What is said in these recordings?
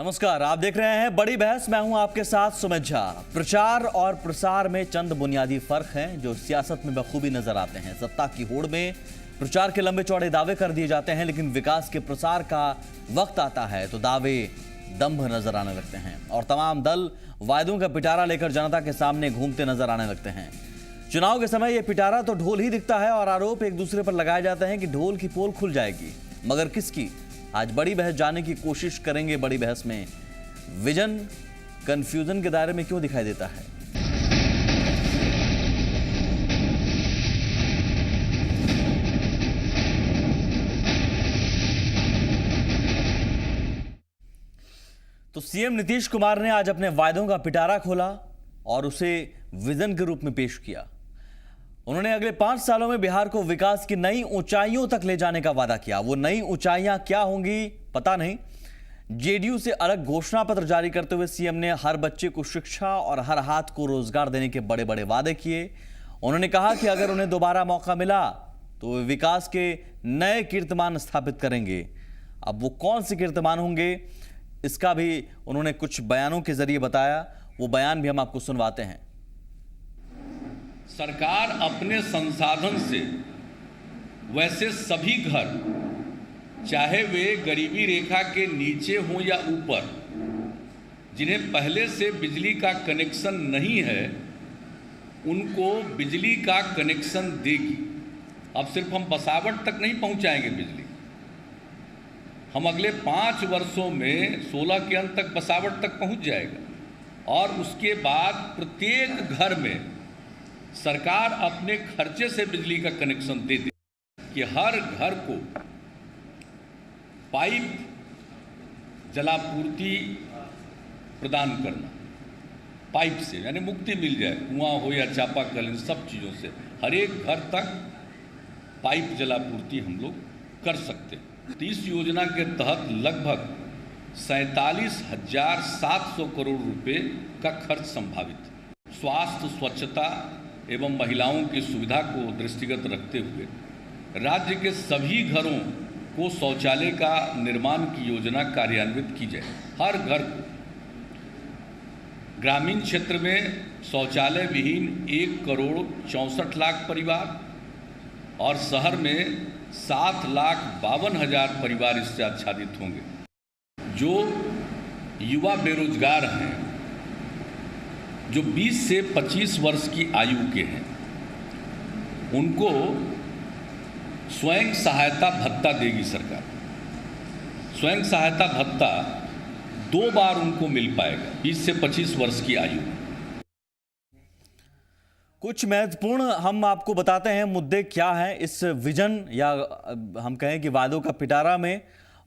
नमस्कार, आप देख रहे हैं बड़ी बहस। मैं हूं आपके साथ सुमित झा। प्रचार और प्रसार में चंद बुनियादी फर्क हैं जो सियासत में बखूबी नजर आते हैं। सत्ता की होड़ में प्रचार के लंबे चौड़े दावे कर दिए जाते हैं, लेकिन विकास के प्रसार का वक्त आता है तो दावे दंभ नजर आने लगते हैं और तमाम दल वायदों का पिटारा लेकर जनता के सामने घूमते नजर आने लगते हैं। चुनाव के समय यह पिटारा तो ढोल ही दिखता है और आरोप एक दूसरे पर लगाए जाते हैं कि ढोल की पोल खुल जाएगी, मगर किसकी? आज बड़ी बहस जानने की कोशिश करेंगे। बड़ी बहस में विजन कंफ्यूजन के दायरे में क्यों दिखाई देता है। तो सीएम नीतीश कुमार ने आज अपने वायदों का पिटारा खोला और उसे विजन के रूप में पेश किया। उन्होंने अगले 5 सालों में बिहार को विकास की नई ऊंचाइयों तक ले जाने का वादा किया। वो नई ऊंचाइयां क्या होंगी पता नहीं। जेडीयू से अलग घोषणा पत्र जारी करते हुए सीएम ने हर बच्चे को शिक्षा और हर हाथ को रोजगार देने के बड़े बड़े वादे किए। उन्होंने कहा कि अगर उन्हें दोबारा मौका मिला तो वे विकास के नए कीर्तिमान स्थापित करेंगे। अब वो कौन से कीर्तिमान होंगे इसका भी उन्होंने कुछ बयानों के जरिए बताया। वो बयान भी हम आपको सुनवाते हैं। सरकार अपने संसाधन से वैसे सभी घर, चाहे वे गरीबी रेखा के नीचे हों या ऊपर, जिन्हें पहले से बिजली का कनेक्शन नहीं है, उनको बिजली का कनेक्शन देगी। अब सिर्फ हम बसावट तक नहीं पहुंचाएंगे बिजली, हम अगले 5 वर्षों में 16 के अंत तक बसावट तक पहुंच जाएगा और उसके बाद प्रत्येक घर में सरकार अपने खर्चे से बिजली का कनेक्शन दे दे कि हर घर को पाइप जलापूर्ति प्रदान करना, पाइप से यानी मुक्ति मिल जाए, कुआं हो या चापाकल, इन सब चीज़ों से हर एक घर तक पाइप जलापूर्ति हम लोग कर सकते हैं। तो इस योजना के तहत लगभग 47,700 करोड़ रुपए का खर्च संभावित है। स्वास्थ्य, स्वच्छता एवं महिलाओं की सुविधा को दृष्टिगत रखते हुए राज्य के सभी घरों को शौचालय का निर्माण की योजना कार्यान्वित की जाए। हर घर को, ग्रामीण क्षेत्र में शौचालय विहीन 1,64,00,000 परिवार और शहर में 7,52,000 परिवार इससे आच्छादित होंगे। जो युवा बेरोजगार हैं, जो 20 से 25 वर्ष की आयु के हैं, उनको स्वयं सहायता भत्ता देगी सरकार। स्वयं सहायता भत्ता 2 बार उनको मिल पाएगा 20 से 25 वर्ष की आयु। कुछ महत्वपूर्ण हम आपको बताते हैं मुद्दे क्या हैं इस विजन या हम कहें कि वादों का पिटारा में।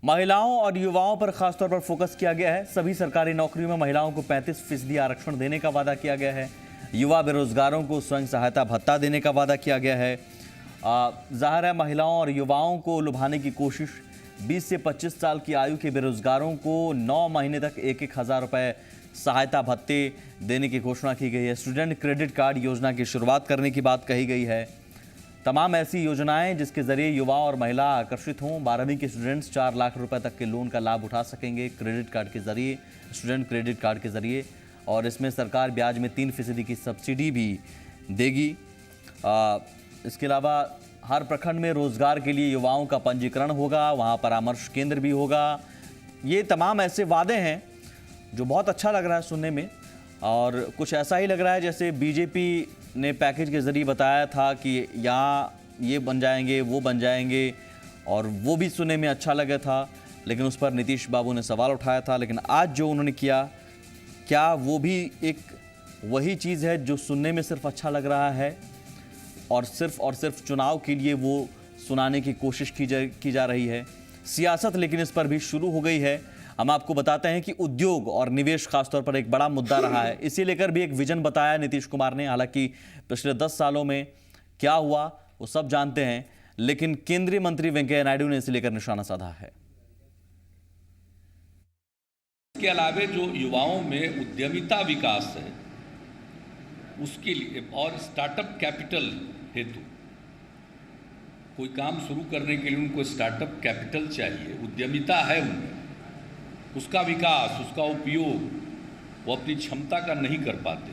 महिलाओं और युवाओं पर खासतौर पर फोकस किया गया है। सभी सरकारी नौकरियों में महिलाओं को 35% आरक्षण देने का वादा किया गया है। युवा बेरोजगारों को स्वयं सहायता भत्ता देने का वादा किया गया है। जाहिर है महिलाओं और युवाओं को लुभाने की कोशिश। 20 से 25 साल की आयु के बेरोजगारों को 9 महीने तक 1,000 रुपये सहायता भत्ते देने की घोषणा की गई है। स्टूडेंट क्रेडिट कार्ड योजना की शुरुआत करने की बात कही गई है। तमाम ऐसी योजनाएं जिसके जरिए युवा और महिला आकर्षित हों। 12वीं के स्टूडेंट्स 4 लाख रुपए तक के लोन का लाभ उठा सकेंगे क्रेडिट कार्ड के जरिए, स्टूडेंट क्रेडिट कार्ड के जरिए, और इसमें सरकार ब्याज में 3% की सब्सिडी भी देगी। इसके अलावा हर प्रखंड में रोजगार के लिए युवाओं का पंजीकरण होगा, वहाँ परामर्श केंद्र भी होगा। ये तमाम ऐसे वादे हैं जो बहुत अच्छा लग रहा है सुनने में, और कुछ ऐसा ही लग रहा है जैसे बीजेपी ने पैकेज के जरिए बताया था कि यहाँ ये बन जाएंगे, वो बन जाएंगे, और वो भी सुनने में अच्छा लगा था, लेकिन उस पर नीतीश बाबू ने सवाल उठाया था। लेकिन आज जो उन्होंने किया, क्या वो भी एक वही चीज़ है जो सुनने में सिर्फ अच्छा लग रहा है और सिर्फ चुनाव के लिए वो सुनाने की कोशिश की जा रही है? सियासत लेकिन इस पर भी शुरू हो गई है। हम आपको बताते हैं कि उद्योग और निवेश खासतौर पर एक बड़ा मुद्दा रहा है। इसी लेकर भी एक विजन बताया नीतीश कुमार ने। हालांकि पिछले 10 सालों में क्या हुआ वो सब जानते हैं, लेकिन केंद्रीय मंत्री वेंकैया नायडू ने इसे लेकर निशाना साधा है। इसके अलावा जो युवाओं में उद्यमिता विकास है उसके लिए और स्टार्टअप कैपिटल हेतु कोई काम शुरू करने के लिए उनको स्टार्टअप कैपिटल चाहिए, उद्यमिता है उनमें, उसका विकास, उसका उपयोग वो अपनी क्षमता का नहीं कर पाते।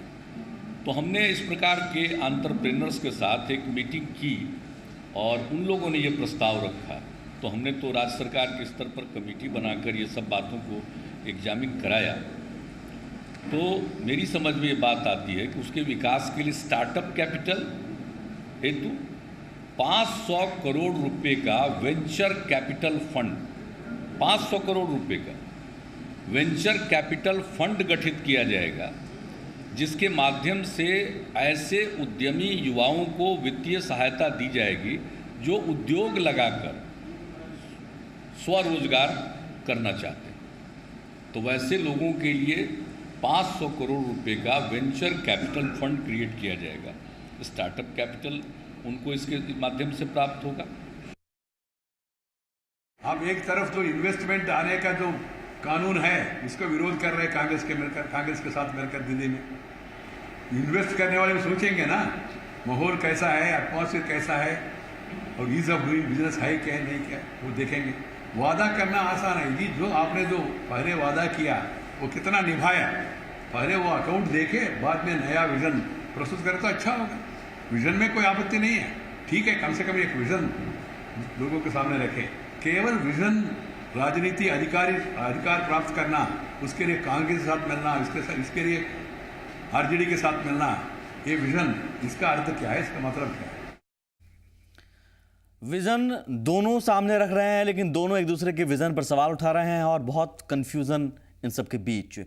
तो हमने इस प्रकार के एंटरप्रेन्योर्स के साथ एक मीटिंग की और उन लोगों ने ये प्रस्ताव रखा। तो हमने तो राज्य सरकार के स्तर पर कमेटी बनाकर ये सब बातों को एग्जामिन कराया। तो मेरी समझ में ये बात आती है कि उसके विकास के लिए स्टार्टअप कैपिटल हेतु 500 करोड़ रुपए का वेंचर कैपिटल फंड, 500 करोड़ रुपए का वेंचर कैपिटल फंड गठित किया जाएगा, जिसके माध्यम से ऐसे उद्यमी युवाओं को वित्तीय सहायता दी जाएगी जो उद्योग लगाकर स्वरोजगार करना चाहते हैं। तो वैसे लोगों के लिए 500 करोड़ रुपए का वेंचर कैपिटल फंड क्रिएट किया जाएगा। स्टार्टअप कैपिटल उनको इसके माध्यम से प्राप्त होगा। अब एक तरफ तो इन्वेस्टमेंट आने का जो कानून है उसका विरोध कर रहे हैं कांग्रेस के साथ मिलकर दिल्ली में। इन्वेस्ट करने वाले सोचेंगे ना माहौल कैसा है, एटमॉस्फेयर कैसा है और ईज ऑफ डूइंग बिजनेस है क्या नहीं क्या, वो देखेंगे। वादा करना आसान है जी, जो आपने जो पहले वादा किया वो कितना निभाया, पहले वो अकाउंट देके बाद में नया विजन प्रस्तुत करे तो अच्छा होगा। विजन में कोई आपत्ति नहीं है, ठीक है, कम से कम एक विजन लोगों के सामने रखें। केवल विजन राजनीति अधिकार प्राप्त करना, उसके लिए कांग्रेस के साथ मिलना, इसके लिए आरजेडी के साथ मिलना, ये विजन, इसका अर्थ क्या है, इसका मतलब क्या है? विजन दोनों सामने रख रहे हैं, लेकिन दोनों एक दूसरे के विजन पर सवाल उठा रहे हैं और बहुत कंफ्यूजन इन सब के बीच।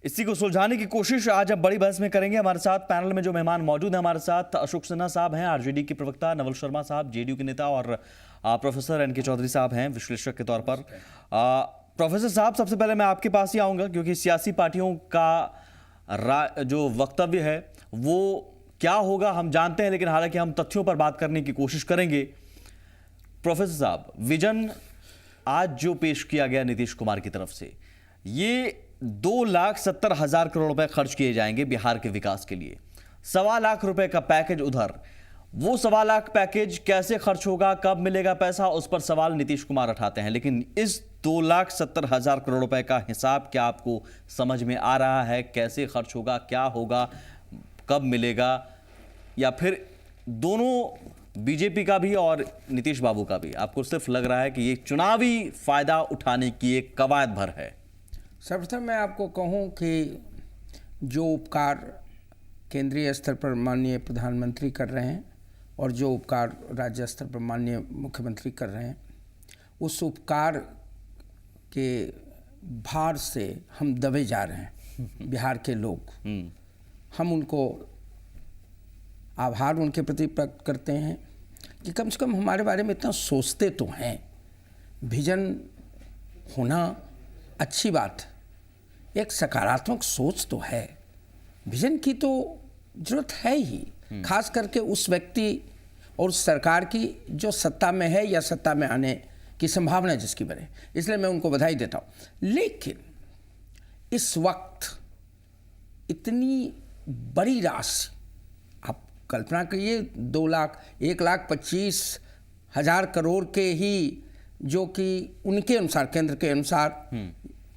इसी को सुलझाने की कोशिश आज अब बड़ी बहस में करेंगे। हमारे साथ पैनल में जो मेहमान मौजूद हैं, हमारे साथ अशोक सिन्हा साहब हैं, आरजेडी के प्रवक्ता, नवल शर्मा साहब जेडीयू के नेता, और प्रोफेसर एनके चौधरी साहब हैं विश्लेषक के तौर पर। प्रोफेसर साहब, सबसे पहले मैं आपके पास ही आऊँगा, क्योंकि सियासी पार्टियों का जो वक्तव्य है वो क्या होगा हम जानते हैं, लेकिन हालांकि हम तथ्यों पर बात करने की कोशिश करेंगे। प्रोफेसर साहब, विजन आज जो पेश किया गया नीतीश कुमार की तरफ से, ये 2,70,000 करोड़ रुपए खर्च किए जाएंगे बिहार के विकास के लिए। 1.25 लाख रुपए का पैकेज उधर, वो 1.25 लाख पैकेज कैसे खर्च होगा, कब मिलेगा पैसा, उस पर सवाल नीतीश कुमार उठाते हैं। लेकिन इस 2,70,000 करोड़ रुपए का हिसाब क्या आपको समझ में आ रहा है? कैसे खर्च होगा, क्या होगा, कब मिलेगा, या फिर दोनों बीजेपी का भी और नीतीश बाबू का भी आपको सिर्फ लग रहा है कि ये चुनावी फायदा उठाने की एक कवायद भर है? सर्वप्रथम मैं आपको कहूं कि जो उपकार केंद्रीय स्तर पर माननीय प्रधानमंत्री कर रहे हैं और जो उपकार राज्य स्तर पर माननीय मुख्यमंत्री कर रहे हैं, उस उपकार के भार से हम दबे जा रहे हैं बिहार के लोग। हम उनको आभार उनके प्रति प्रकट करते हैं कि कम से कम हमारे बारे में इतना सोचते तो हैं। विजन होना अच्छी बात, एक सकारात्मक सोच तो है, विजन की तो जरूरत है ही, खास करके उस व्यक्ति और उस सरकार की जो सत्ता में है या सत्ता में आने की संभावना जिसकी बने। इसलिए मैं उनको बधाई देता हूँ। लेकिन इस वक्त इतनी बड़ी राशि, आप कल्पना करिए 1,25,000 करोड़ के ही, जो कि उनके अनुसार, केंद्र के अनुसार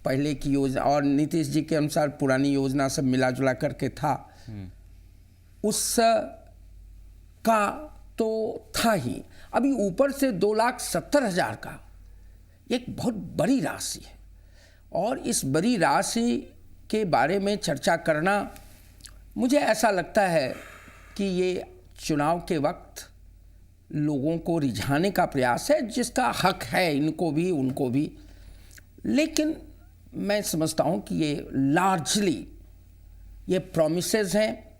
पहले की योजना और नीतीश जी के अनुसार पुरानी योजना सब मिला जुला करके था, उस का तो था ही। अभी ऊपर से 2,70,000 का एक बहुत बड़ी राशि है, और इस बड़ी राशि के बारे में चर्चा करना, मुझे ऐसा लगता है कि ये चुनाव के वक्त लोगों को रिझाने का प्रयास है, जिसका हक है इनको भी उनको भी। लेकिन मैं समझता हूँ कि ये लार्जली ये प्रॉमिसेस हैं,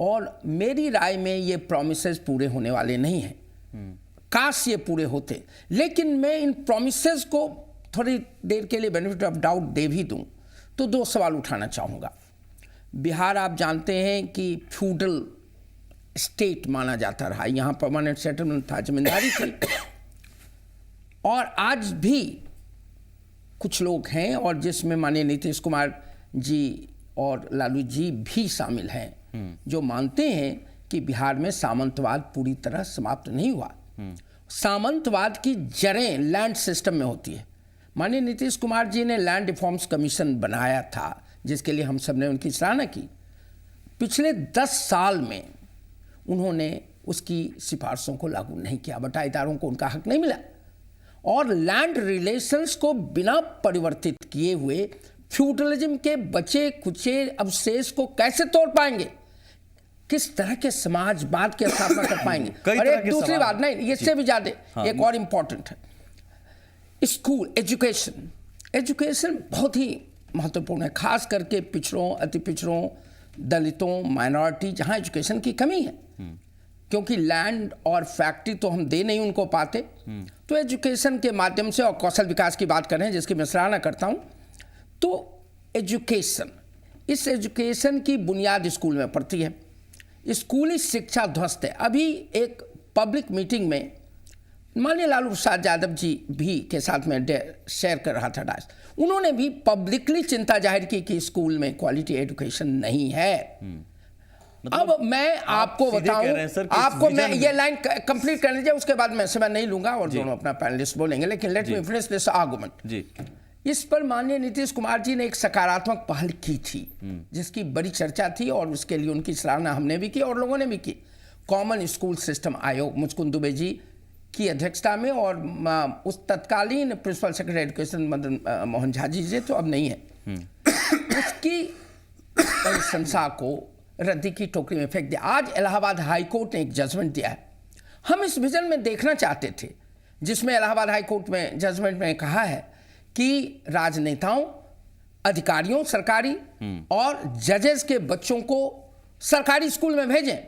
और मेरी राय में ये प्रॉमिसेस पूरे होने वाले नहीं हैं। काश ये पूरे होते, लेकिन मैं इन प्रॉमिसेस को थोड़ी देर के लिए बेनिफिट ऑफ डाउट दे भी दूं तो 2 सवाल उठाना चाहूँगा। बिहार आप जानते हैं कि फ्यूडल स्टेट माना जाता रहा, यहाँ परमानेंट सेटलमेंट था, जमींदारी थी, और आज भी कुछ लोग हैं, और जिसमें माननीय नीतीश कुमार जी और लालू जी भी शामिल हैं, जो मानते हैं कि बिहार में सामंतवाद पूरी तरह समाप्त नहीं हुआ। सामंतवाद की जड़ें लैंड सिस्टम में होती है, माननीय नीतीश कुमार जी ने लैंड रिफॉर्म्स कमीशन बनाया था, जिसके लिए हम सब ने उनकी सराहना की। पिछले 10 साल में उन्होंने उसकी सिफारिशों को लागू नहीं किया, बटाईदारों को उनका हक नहीं मिला, और लैंड रिलेशंस को बिना परिवर्तित किए हुए फ्यूडलिज्म के बचे कुचे अवशेष को कैसे तोड़ पाएंगे, किस तरह के समाजवाद की स्थापना कर पाएंगे। और एक दूसरी बात, नहीं इससे भी ज्यादा एक और इंपॉर्टेंट है, स्कूल एजुकेशन बहुत ही महत्वपूर्ण है, खास करके पिछड़ों, अति पिछड़ों, दलितों, माइनॉरिटी, जहां एजुकेशन की कमी है, क्योंकि लैंड और फैक्ट्री तो हम दे नहीं उनको पाते, तो एजुकेशन के माध्यम से, और कौशल विकास की बात करें जिसकी मैं सराहना करता हूं, तो एजुकेशन, इस एजुकेशन की बुनियाद स्कूल में पड़ती है। स्कूली शिक्षा ध्वस्त है। अभी एक पब्लिक मीटिंग में माननीय लालू प्रसाद यादव जी भी के साथ में शेयर कर रहा था डायस, उन्होंने भी पब्लिकली चिंता जाहिर की कि स्कूल में क्वालिटी एजुकेशन नहीं है। अब मैं आपको बताऊं, आपको मैं ये लाइन कंप्लीट कर लीजिए, उसके बाद मैं समय नहीं लूंगा और दोनों अपना पैनलिस्ट बोलेंगे, लेकिन let me finish this argument. जी, इस पर माननीय नीतीश कुमार जी ने एक सकारात्मक पहल की थी, जिसकी बड़ी चर्चा थी, और उसके लिए उनकी सराहना हमने भी की और लोगों ने भी की। कॉमन स्कूल सिस्टम आयोग मुचकुंद दुबे जी की अध्यक्षता में, और उस तत्कालीन principal secretary education Madan Mohan Jha ji तो अब नहीं है, उसकी संस्था को रद्दी की टोकरी में फेंक दिया। आज इलाहाबाद हाई कोर्ट ने एक जजमेंट दिया है, हम इस विजन में देखना चाहते थे, जिसमें इलाहाबाद हाई कोर्ट में जजमेंट में कहा है कि राजनेताओं, अधिकारियों सरकारी और जजेस के बच्चों को सरकारी स्कूल में भेजें।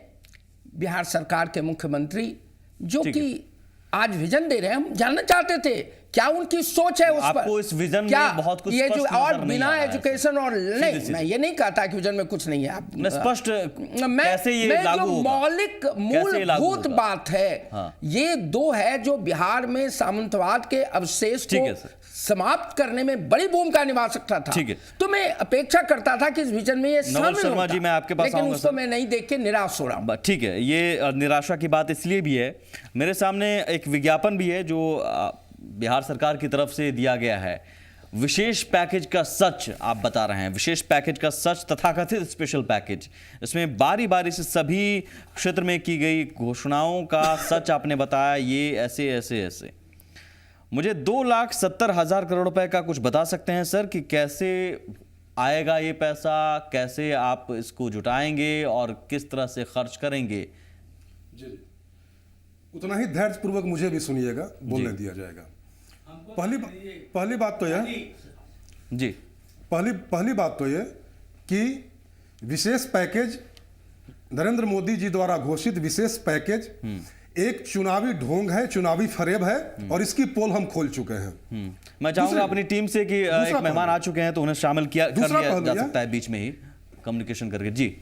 बिहार सरकार के मुख्यमंत्री जो कि आज विजन दे रहे हैं, हम जानना चाहते थे क्या उनकी सोच है उस पर। आपको इस विजन में बहुत कुछ ये जो और बिना एजुकेशन और नहीं, मैं ये नहीं कहता कि विजन में कुछ नहीं है, आप स्पष्ट कैसे ये मैं लागू जो होगा? मौलिक मूलभूत बात है, ये दो है जो बिहार में सामंतवाद के अवशेष को समाप्त करने में बड़ी भूमिका निभा सकता था। तो मैं अपेक्षा करता था कि इस विजन में ये शामिल शर्मा जी, मैं आपके पास लेकिन उसको मैं नहीं देख के निराश हो रहा हूं। ठीक है, ये निराशा की बात इसलिए भी है, मेरे सामने एक विज्ञापन भी है जो बिहार सरकार की तरफ से दिया गया है। विशेष पैकेज का सच आप बता रहे हैं, विशेष पैकेज का सच, तथाकथित स्पेशल पैकेज, इसमें बारी बारी से सभी क्षेत्र में की गई घोषणाओं का सच आपने बताया, ये ऐसे ऐसे ऐसे। मुझे 2,70,000 करोड़ रुपए का कुछ बता सकते हैं सर कि कैसे आएगा ये पैसा, कैसे आप इसको जुटाएंगे और किस तरह से खर्च करेंगे? जी, उतना ही धैर्यपूर्वक मुझे भी सुनिएगा, बोलने दिया जाएगा। पहली बात तो यह जी, पहली बात तो यह कि विशेष पैकेज, नरेंद्र मोदी जी द्वारा घोषित विशेष पैकेज एक चुनावी ढोंग है, चुनावी फरेब है, और इसकी पोल हम खोल चुके हैं। मैं चाहूंगा अपनी टीम से कि एक मेहमान आ चुके हैं तो उन्हें शामिल कर लिया जा सकता है बीच में ही कम्युनिकेशन करके। जी,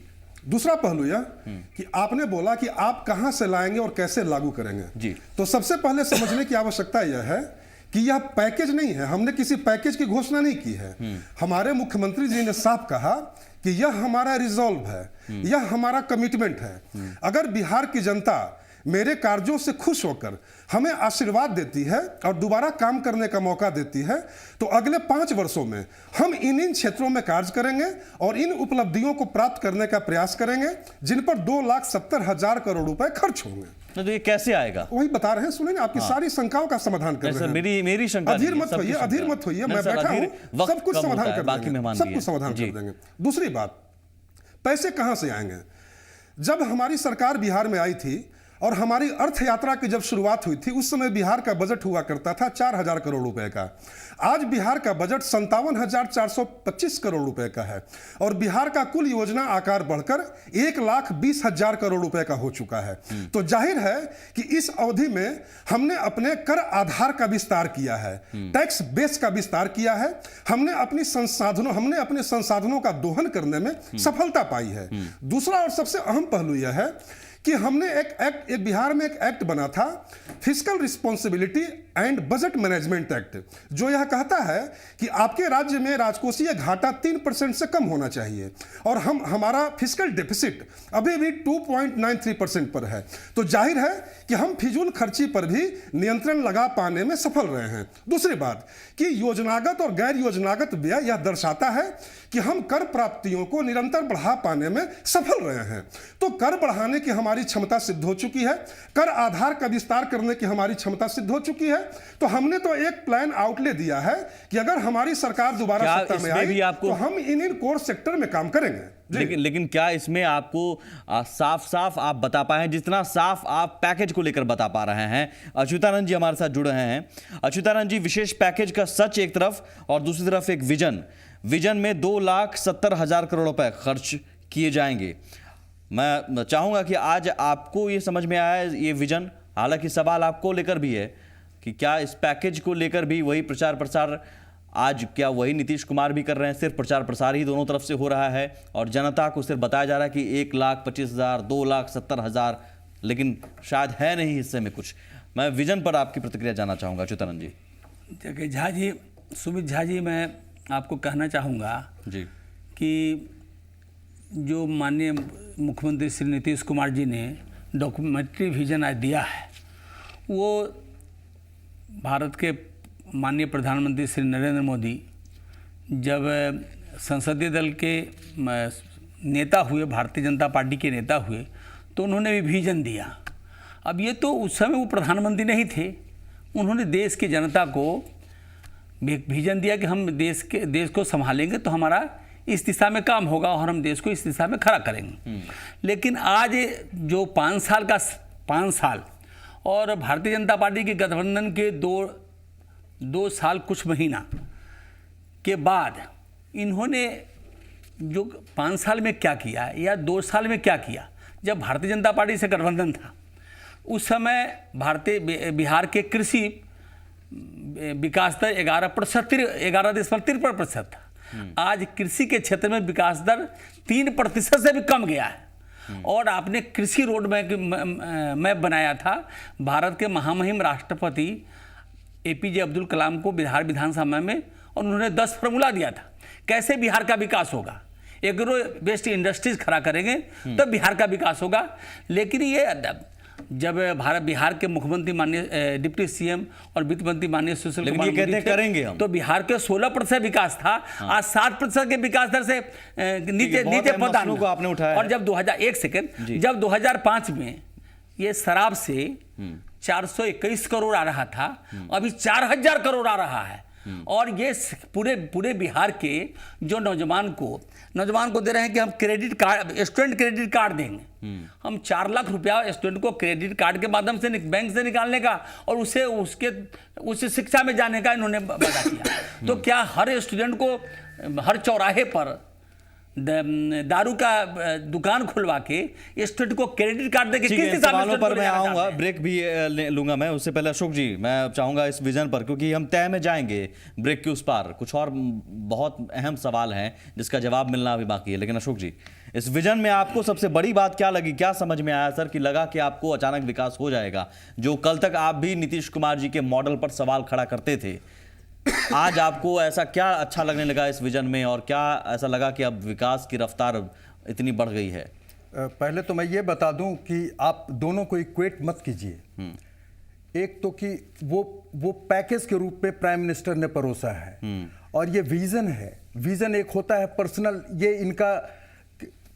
दूसरा पहलू यह कि आपने बोला कि आप कहां से लाएंगे और कैसे लागू करेंगे। जी, तो सबसे पहले समझने की आवश्यकता यह है कि यह पैकेज नहीं है, हमने किसी पैकेज की घोषणा नहीं की है। हमारे मुख्यमंत्री जी ने साफ कहा कि यह हमारा रिजॉल्व है, यह हमारा कमिटमेंट है। अगर बिहार की जनता मेरे कार्यों से खुश होकर हमें आशीर्वाद देती है और दोबारा काम करने का मौका देती है, तो अगले 5 वर्षों में हम इन क्षेत्रों में कार्य करेंगे और इन उपलब्धियों को प्राप्त करने का प्रयास करेंगे, जिन पर 2,70,000 करोड़ रुपए खर्च होंगे। तो ये कैसे आएगा? वही बता रहे हैं, सुनिए, आपकी सारी शंकाओं का समाधान कर रहे हैं। मेरी शंका अधीर मत होइए, मैं बैठा हूं, सब कुछ समाधान कर देंगे, सब कुछ समाधान कर देंगे। दूसरी बात, पैसे कहां से आएंगे? जब हमारी सरकार बिहार में आई थी और हमारी अर्थ यात्रा की जब शुरुआत हुई थी, उस समय बिहार का बजट हुआ करता था 4,000 करोड़ रुपए का। आज बिहार का बजट 57,425 करोड़ रुपए का है, और बिहार का कुल योजना आकार बढ़कर 1,20,000 करोड़ रुपए का हो चुका है। तो जाहिर है कि इस अवधि में हमने अपने कर आधार का विस्तार किया है, टैक्स बेस का विस्तार किया है, हमने अपने संसाधनों का दोहन करने में सफलता पाई है। दूसरा और सबसे अहम पहलू यह है कि हमने एक बिहार में एक एक्ट बना था, fiscal responsibility and budget management act, जो यह कहता है कि आपके राज्य में राजकोषीय घाटा 3% से कम होना चाहिए और हमारा फिस्कल डेफिसिट अभी भी 2.93% पर है। तो जाहिर है कि हम फिजूल खर्ची पर भी नियंत्रण लगा पाने में सफल रहे हैं। दूसरी बात कि योजनागत और गैर योजनागत व्यय यह दर्शाता है कि हम कर प्राप्तियों को निरंतर बढ़ा पाने में सफल रहे हैं। तो कर बढ़ाने की हमारी क्षमता सिद्ध हो चुकी है, कर आधार का विस्तार करने की हमारी क्षमता सिद्ध हो चुकी है। तो हमने तो एक प्लान आउटले दिया है कि अगर हमारी सरकार दोबारा सत्ता में आई तो हम इन कोर सेक्टर में काम करेंगे। लेकिन क्या इसमें आपको साफ साफ आप बता पाए, जितना साफ आप पैकेज को लेकर बता पा रहे हैं? अच्युतानंद जी हमारे साथ जुड़े हैं। अच्युतानंद जी, विशेष पैकेज का सच एक तरफ और दूसरी तरफ एक विजन में 2,70,000 करोड़ रुपए खर्च किए जाएंगे। मैं चाहूंगा कि आज आपको ये समझ में आया ये विजन, हालांकि सवाल आपको लेकर भी है कि क्या इस पैकेज को लेकर भी वही प्रचार प्रसार आज क्या वही नीतीश कुमार भी कर रहे हैं? सिर्फ प्रचार प्रसार ही दोनों तरफ से हो रहा है और जनता को सिर्फ बताया जा रहा है कि 1,25,000, 2,70,000, लेकिन शायद है नहीं हिस्से में कुछ। मैं विजन पर आपकी प्रतिक्रिया जानना चाहूँगा अच्युतानंद जी। देखिए झा जी, सुमित झा जी, मैं आपको कहना चाहूँगा जी कि जो माननीय मुख्यमंत्री श्री नीतीश कुमार जी ने डॉक्यूमेंट्री विजन आज दिया है, वो भारत के माननीय प्रधानमंत्री श्री नरेंद्र मोदी जब संसदीय दल के नेता हुए, भारतीय जनता पार्टी के नेता हुए, तो उन्होंने भी विजन दिया। अब ये तो उस समय वो प्रधानमंत्री नहीं थे, उन्होंने देश की जनता को विजन दिया कि हम देश को संभालेंगे तो हमारा इस दिशा में काम होगा और हम देश को इस दिशा में खड़ा करेंगे। लेकिन आज जो 5 साल और भारतीय जनता पार्टी के गठबंधन के दो साल कुछ महीना के बाद इन्होंने जो 5 साल में क्या किया या 2 साल में क्या किया, जब भारतीय जनता पार्टी से गठबंधन था उस समय बिहार के कृषि विकास दर 11.53% था। आज कृषि के क्षेत्र में विकास दर 3% से भी कम गया है। और आपने कृषि रोड मैप बनाया था भारत के महामहिम राष्ट्रपति APJ अब्दुल कलाम को बिहार विधानसभा में, और उन्होंने 10 फॉर्मूला दिया था कैसे बिहार का विकास होगा। एग्रो बेस्ड इंडस्ट्रीज खड़ा करेंगे तब बिहार का विकास होगा। लेकिन ये जब बिहार के मुख्यमंत्री माननीय डिप्टी CM और वित्त मंत्री माननीय सुशील कुमार मोदी थे, करेंगे हम, तो बिहार के 16% विकास था। आज 60% के विकास दर से नीचे पदान को आपने उठाया। और जब 2005 में ये शराब से 421 करोड़ आ रहा था, अभी 4,000 करोड़ आ रहा है। और ये पूरे बिहार के जो नौजवान को दे रहे हैं कि हम credit card, student credit card देंगे। हम 4 लाख रुपया स्टूडेंट को क्रेडिट कार्ड के माध्यम से बैंक से निकालने का और उसे शिक्षा में जाने का इन्होंने वादा किया। तो क्या हर स्टूडेंट को हर चौराहे पर दारू का दुकान खुलवा के स्टूडेंट को क्रेडिट कार्ड देके किस सवालों पर मैं आऊंगा, ब्रेक भी लूंगा मैं। उससे पहले अशोक जी, मैं चाहूंगा इस विजन पर, क्योंकि हम तय में जाएंगे ब्रेक के उस पार, कुछ और बहुत अहम सवाल हैं जिसका जवाब मिलना अभी बाकी है। लेकिन अशोक जी, इस विजन में आपको सबसे बड़ी बात क्या लगी, क्या समझ में आया सर कि लगा कि आपको अचानक विकास हो जाएगा? जो कल तक आप भी नीतीश कुमार जी के मॉडल पर सवाल खड़ा करते थे, आज आपको ऐसा क्या अच्छा लगने लगा इस विजन में, और क्या ऐसा लगा कि अब विकास की रफ्तार इतनी बढ़ गई है? पहले तो मैं ये बता दूं कि आप दोनों को इक्वेट मत कीजिए। एक तो कि वो पैकेज के रूप में प्राइम मिनिस्टर ने परोसा है और ये विजन है। विजन एक होता है पर्सनल, ये इनका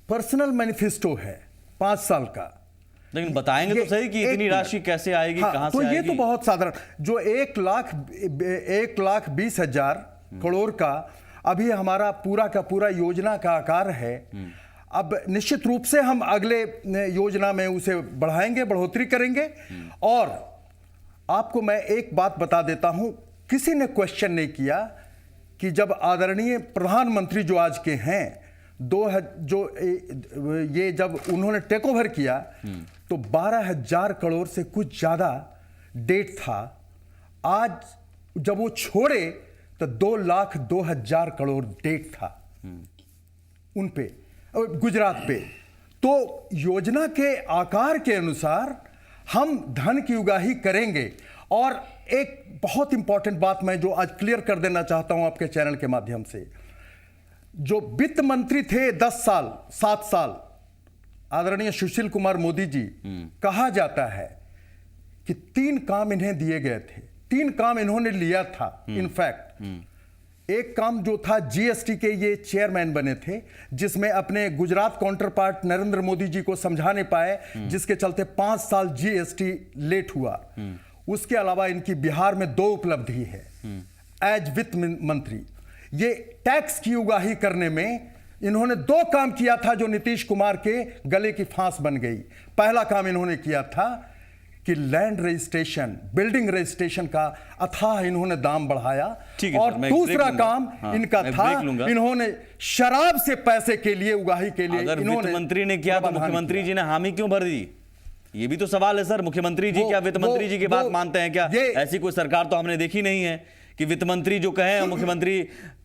पर्सनल मैनिफेस्टो है 5 साल का। लेकिन बताएंगे तो सही कि इतनी राशि कैसे आएगी, कहां से आएगी? ये तो बहुत साधारण, जो 1,20,000 करोड़ का अभी हमारा पूरा का पूरा योजना का आकार है। अब निश्चित रूप से हम अगले योजना में उसे बढ़ाएंगे, बढ़ोतरी करेंगे। और आपको मैं एक बात बता देता हूं, किसी ने क्वेश्चन नहीं किया कि जब आदरणीय प्रधानमंत्री जो आज के हैं जब उन्होंने टेक ओवर किया तो 12,000 करोड़ से कुछ ज्यादा डेट था। आज जब वो छोड़े तो 2,02,000 करोड़ डेट था उन पे, गुजरात पे। तो योजना के आकार के अनुसार हम धन की उगाही करेंगे और एक बहुत इंपॉर्टेंट बात मैं जो आज क्लियर कर देना चाहता हूं आपके चैनल के माध्यम से, जो वित्त मंत्री थे 10 साल 7 साल आदरणीय सुशील कुमार मोदी जी, कहा जाता है कि 3 काम इन्हें दिए गए थे, 3 काम इन्होंने लिया था। इनफैक्ट एक काम जो था, जीएसटी के ये चेयरमैन बने थे, जिसमें अपने गुजरात काउंटर पार्ट नरेंद्र मोदी जी को समझा नहीं पाए, जिसके चलते 5 साल जीएसटी लेट हुआ। उसके अलावा इनकी बिहार में 2 उपलब्धि है एज वित्त मंत्री। ये टैक्स की उगाही करने में इन्होंने 2 काम किया था जो नीतीश कुमार के गले की फांस बन गई। पहला काम इन्होंने किया था कि लैंड रजिस्ट्रेशन, बिल्डिंग रजिस्ट्रेशन का अथाह इन्होंने दाम बढ़ाया, और दूसरा काम इनका था, इन्होंने शराब से पैसे के लिए, उगाही के लिए, अगर वित्त मंत्री ने किया तो मुख्यमंत्री जी ने हामी क्यों भर दी? ये भी तो सवाल है सर। मुख्यमंत्री जी क्या वित्त मंत्री जी की बात मानते हैं क्या? ऐसी कोई सरकार तो हमने देखी नहीं है कि वित्त मंत्री जो कहे मुख्यमंत्री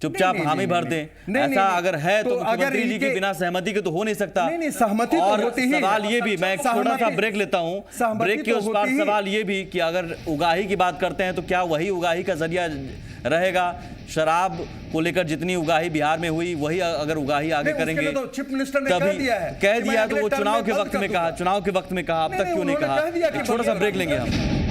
चुपचाप हामी भर दें। ऐसा अगर है तो मुख्यमंत्री जी की बिना सहमति के तो हो नहीं सकता। नहीं, सहमति और तो होती ही। सवाल ये भी, मैं एक छोटा सा ब्रेक लेता हूं, ब्रेक के उस पार सवाल ये भी कि अगर उगाही की बात करते हैं तो क्या वही उगाही का जरिया रहेगा? शराब को लेकर जितनी उगाही बिहार में हुई, वही अगर उगाही आगे करेंगे तो चीफ मिनिस्टर ने कह दिया तो वो चुनाव के वक्त में कहा, चुनाव के वक्त में कहा, अब तक क्यों नहीं कहा? छोटा सा ब्रेक लेंगे हम।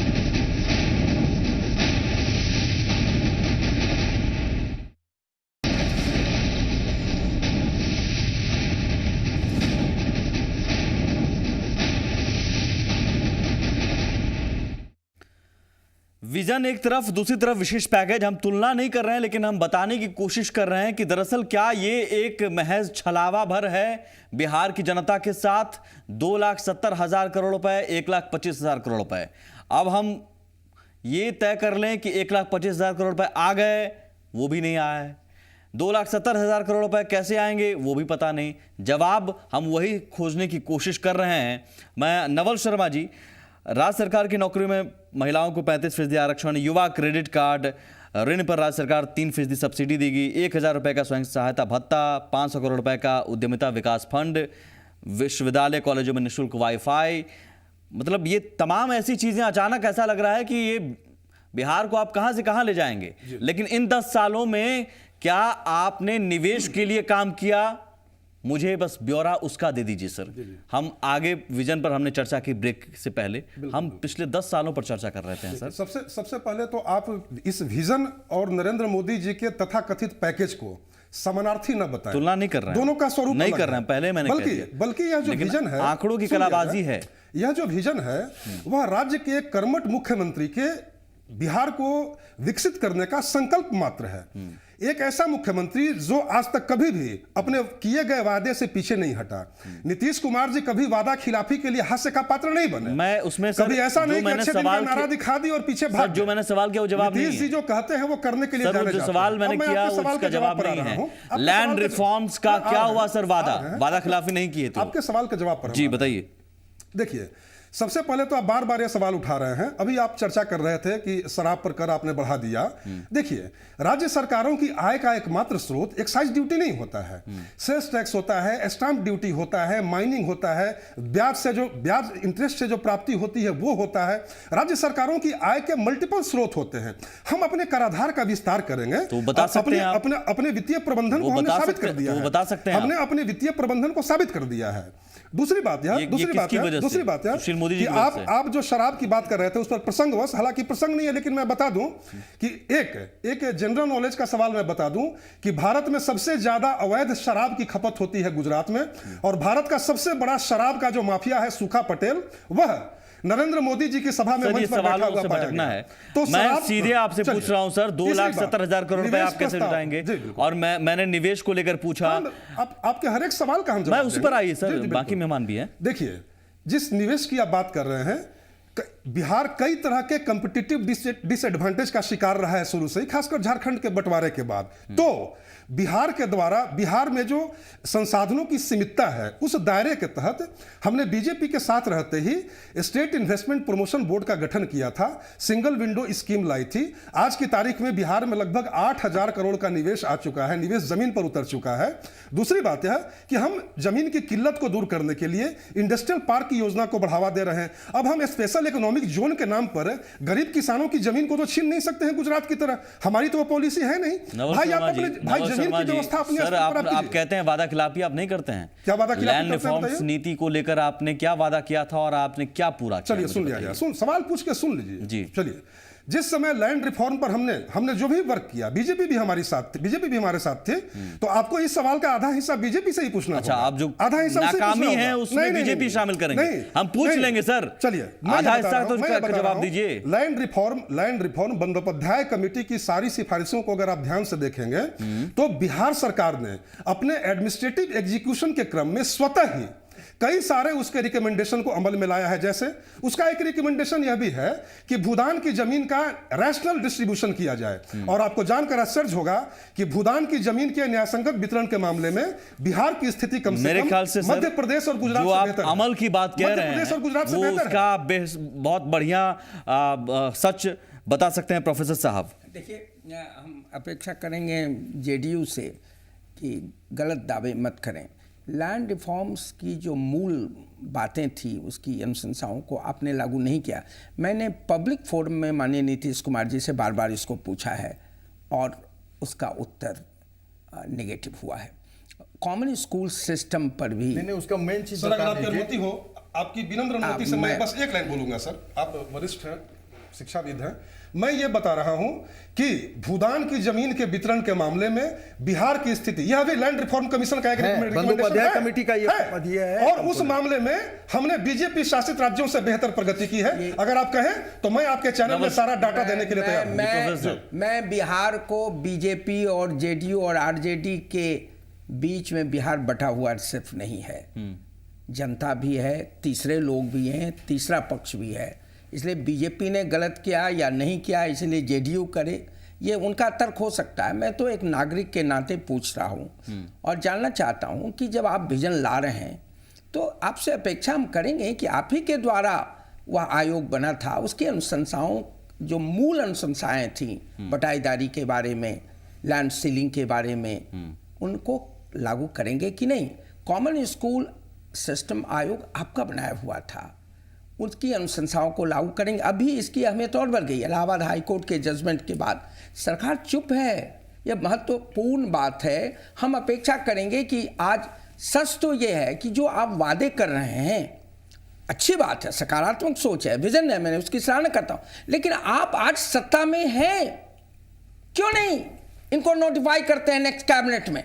विजन एक तरफ, दूसरी तरफ विशेष पैकेज। हम तुलना नहीं कर रहे हैं, लेकिन हम बताने की कोशिश कर रहे हैं कि दरअसल क्या ये एक महज छलावा भर है बिहार की जनता के साथ। 2,70,000 करोड़ रुपए, 1,25,000 करोड़ रुपए। अब हम ये तय कर लें कि 1,25,000 करोड़ रुपए आ गए, वो भी नहीं आया है। 2,70,000 करोड़ रुपए कैसे आएंगे वो भी पता नहीं। जवाब हम वही खोजने की कोशिश कर रहे हैं। मैं नवल शर्मा जी, राज्य सरकार की नौकरी में महिलाओं को 35% आरक्षण, युवा क्रेडिट कार्ड, ऋण पर राज्य सरकार 3% सब्सिडी देगी, 1,000 रुपये का स्वयं सहायता भत्ता, 500 करोड़ रुपए का उद्यमिता विकास फंड, विश्वविद्यालय कॉलेजों में निःशुल्क वाईफाई। मतलब ये तमाम ऐसी चीज़ें, अचानक ऐसा लग रहा है कि ये बिहार को आप कहाँ से कहाँ ले जाएंगे। लेकिन इन 10 सालों में क्या आपने निवेश के लिए काम किया? मुझे बस ब्यौरा उसका दे दीजिए सर। हम आगे विजन पर हमने चर्चा की ब्रेक से पहले, हम पिछले 10 सालों पर चर्चा कर रहे थे सर। सबसे पहले तो आप इस विजन और नरेंद्र मोदी जी के तथाकथित पैकेज को समानार्थी न बताएं। तुलना नहीं कर रहे हैं, दोनों का स्वरूप नहीं कर रहे हैं, पहले मैंने बल्कि यह जो विजन है, आंकड़ों की कलाबाजी है। यह जो विजन है वह राज्य के कर्मठ मुख्यमंत्री के बिहार को विकसित करने का संकल्प मात्र है। एक ऐसा मुख्यमंत्री जो आज तक कभी भी अपने किए गए वादे से पीछे नहीं हटा। नीतीश कुमार जी कभी वादा खिलाफी के लिए हास्य का पात्र नहीं बने। मैं उसमें कभी ऐसा नहीं कि अच्छे दिन का नारा दिखा दी और पीछे भाग। जो मैंने सवाल किया वो जवाब नहीं है। नीतीश जी जो कहते हैं वो करने के लिए जाने जाते हैं। सवाल मैंने किया उसका जवाब नहीं है। लैंड रिफॉर्म्स का क्या हुआ सर? वादा खिलाफी नहीं किए तो आपके सवाल के जवाब पर जी बताइए। देखिए, सबसे पहले तो आप बार बार ये सवाल उठा रहे हैं। अभी आप चर्चा कर रहे थे कि शराब पर कर आपने बढ़ा दिया। देखिए, राज्य सरकारों की आय का एकमात्र स्रोत एक्साइज ड्यूटी नहीं होता है, सेल्स टैक्स होता है, स्टाम्प ड्यूटी होता है, माइनिंग होता है, ब्याज इंटरेस्ट से जो प्राप्ति होती है वो होता है। राज्य सरकारों की आय के मल्टीपल स्रोत होते हैं। हम अपने कराधार का विस्तार करेंगे तो बता सकते हैं अपने वित्तीय प्रबंधन को हमने साबित कर दिया है। बता सकते हैं हमने अपने वित्तीय प्रबंधन को साबित कर दिया है। दूसरी बात यह कि आप जो शराब की बात कर रहे थे उस पर प्रसंगवश, हालांकि प्रसंग नहीं है लेकिन मैं बता दूं कि एक जनरल नॉलेज का सवाल मैं बता दूं कि भारत में सबसे ज्यादा अवैध शराब की खपत होती है गुजरात में, और भारत का सबसे बड़ा शराब का जो माफिया है सूखा पटेल, वह नरेंद्र मोदी जी की सभा में मंच पर बैठा हुआ पाया गया है। तो मैं सीधे आपसे पूछ रहा हूं सर, 2,70,000 करोड़ रुपए आप कैसे जुटाएंगे? और मैंने निवेश को लेकर पूछा। आपके हर एक सवाल का हम जवाब मैं उस पर आइए सर, बाकी मेहमान भी हैं। देखिए, जिस निवेश की आप बात कर रहे हैं, बिहार कई तरह के कॉम्पिटिटिव डिसएडवांटेज का शिकार रहा है शुरू से ही, खासकर झारखंड के बंटवारे के बाद। तो बिहार के द्वारा बिहार में जो संसाधनों की सीमितता है उस दायरे के तहत हमने बीजेपी के साथ रहते ही स्टेट इन्वेस्टमेंट प्रमोशन बोर्ड का गठन किया था, सिंगल विंडो स्कीम लाई थी। आज की तारीख में बिहार में लगभग 8,000 करोड़ का निवेश आ चुका है, निवेश जमीन पर उतर चुका है। दूसरी बात यह कि हम जमीन की किल्लत को दूर करने के लिए इंडस्ट्रियल पार्क की योजना को बढ़ावा दे रहे हैं। अब हम स्पेशल इकोनॉमिक इकोनॉमिक जोन के नाम पर गरीब किसानों की जमीन को तो छीन नहीं सकते हैं गुजरात की तरह। हमारी तो वो पॉलिसी है नहीं। भाई आप अपने जमीन की व्यवस्था अपने सर, आप कहते हैं वादा खिलाफी आप नहीं करते हैं। क्या वादा खिलाफी? लैंड रिफॉर्म्स नीति को लेकर आपने क्या वादा किया था और आपने क्या पूरा किया? चलिए सुन लिया जाए, सवाल पूछ के सुन लीजिए जी। चलिए, जिस समय लैंड रिफॉर्म पर हमने जो भी वर्क किया, बीजेपी भी हमारे साथ थे, बीजेपी भी हमारे साथ थे, तो आपको इस सवाल का आधा हिस्सा बीजेपी से ही पूछना अच्छा, होगा। आप जो आधा हिस्सा नाकामी है उसमें बीजेपी शामिल करेंगे, हम पूछ लेंगे सर। चलिए आधा हिस्सा तो उसका जवाब दीजिए। लैंड रिफॉर्म बंदोपाध्याय कमेटी की सारी सिफारिशों को अगर आप ध्यान से देखेंगे तो बिहार सरकार ने अपने एडमिनिस्ट्रेटिव एग्जीक्यूशन के क्रम में स्वतः ही कई सारे उसके रिकमेंडेशन को अमल में लाया है। जैसे उसका एक रिकमेंडेशन यह भी है कि भूदान की जमीन का रैशनल डिस्ट्रीब्यूशन किया जाए। और आपको जानकर आश्चर्य होगा कि भूदान की जमीन के न्यायसंगत वितरण के मामले में बिहार की स्थिति कम से कम मध्य प्रदेश और गुजरात से बेहतर है। अमल की बात कह रहे हैं वो उसका बहुत बढ़िया सच बता सकते हैं प्रोफेसर साहब। देखिए, हम अपेक्षा करेंगे जेडीयू से कि गलत दावे मत करें। लैंड रिफॉर्म्स की जो मूल बातें थी उसकी अनुशंसाओं को आपने लागू नहीं किया। मैंने पब्लिक फोरम में माननीय नीतीश कुमार जी से बार बार इसको पूछा है और उसका उत्तर नेगेटिव हुआ है। कॉमन स्कूल सिस्टम पर भी नहीं, उसका मेन चीज सर, अगर आपकी अनुमति हो, आपकी विनम्र अनुमति से मैं बस एक लाइन बोलूंगा सर। आप वरिष्ठ हैं, शिक्षाविद हैं। मैं ये बता रहा हूं कि भूदान की जमीन के वितरण के मामले में बिहार की स्थिति, यह भी लैंड रिफॉर्म कमीशन का एक बंदोपाध्याय कमेटी का ये और उस मामले में हमने बीजेपी शासित राज्यों से बेहतर प्रगति की है। अगर आप कहें तो मैं आपके चैनल में सारा डाटा देने के लिए तैयार हूं। मैं बिहार को बीजेपी और जेडीयू और आरजेडी के बीच में बिहार बटा हुआ सिर्फ नहीं है, जनता भी है, तीसरे लोग भी हैं, तीसरा पक्ष भी है। इसलिए बीजेपी ने गलत किया या नहीं किया इसलिए जेडीयू करे, ये उनका तर्क हो सकता है। मैं तो एक नागरिक के नाते पूछ रहा हूँ और जानना चाहता हूँ कि जब आप विजन ला रहे हैं तो आपसे अपेक्षा हम करेंगे कि आप ही के द्वारा वह आयोग बना था, उसकी अनुशंसाओं जो मूल अनुशंसाएं थी बटाईदारी के बारे में, लैंड सीलिंग के बारे में, उनको लागू करेंगे कि नहीं। कॉमन स्कूल सिस्टम आयोग आपका बनाया हुआ था, उसकी अनुशंसाओं को लागू करेंगे। अभी इसकी अहमियत और बढ़ गई। इलाहाबाद हाईकोर्ट के जजमेंट के बाद सरकार चुप है, यह महत्वपूर्ण बात है। हम अपेक्षा करेंगे कि आज सच तो यह है कि जो आप वादे कर रहे हैं अच्छी बात है, सकारात्मक सोच है, विजन है, मैंने उसकी सराहना करता हूं, लेकिन आप आज सत्ता में हैं, क्यों नहीं इनको नोटिफाई करते हैं नेक्स्ट कैबिनेट में?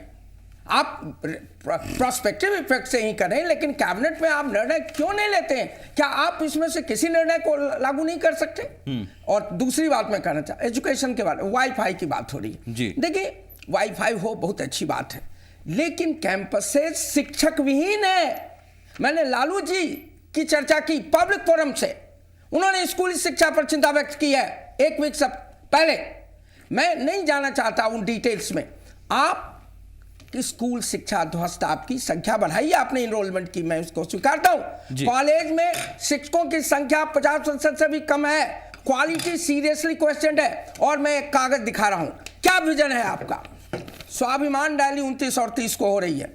आप प्रोस्पेक्टिव इफेक्ट से ही करें, लेकिन कैबिनेट में आप निर्णय क्यों नहीं लेते हैं? क्या आप इसमें से किसी निर्णय को लागू नहीं कर सकते? और दूसरी बात मैं कहना चाहता, एजुकेशन के बारे में वाईफाई की बात हो रही है। देखिए, वाईफाई हो बहुत अच्छी बात है, लेकिन कैंपसेज शिक्षक विहीन है। मैंने लालू जी की चर्चा की पब्लिक फोरम से, उन्होंने स्कूली शिक्षा पर चिंता व्यक्त की है एक वीक से पहले। मैं नहीं जाना चाहता उन डिटेल्स में। आप कि स्कूल शिक्षा ध्वस्त, आपकी संख्या बढ़ाई है आपने इनरोलमेंट की, मैं उसको स्वीकारता हूं। कॉलेज में शिक्षकों की संख्या 50% से भी कम है, क्वालिटी सीरियसली क्वेश्चन है। और मैं एक कागज दिखा रहा हूं, क्या विजन है आपका? स्वाभिमान रैली 29 और 30 को हो रही है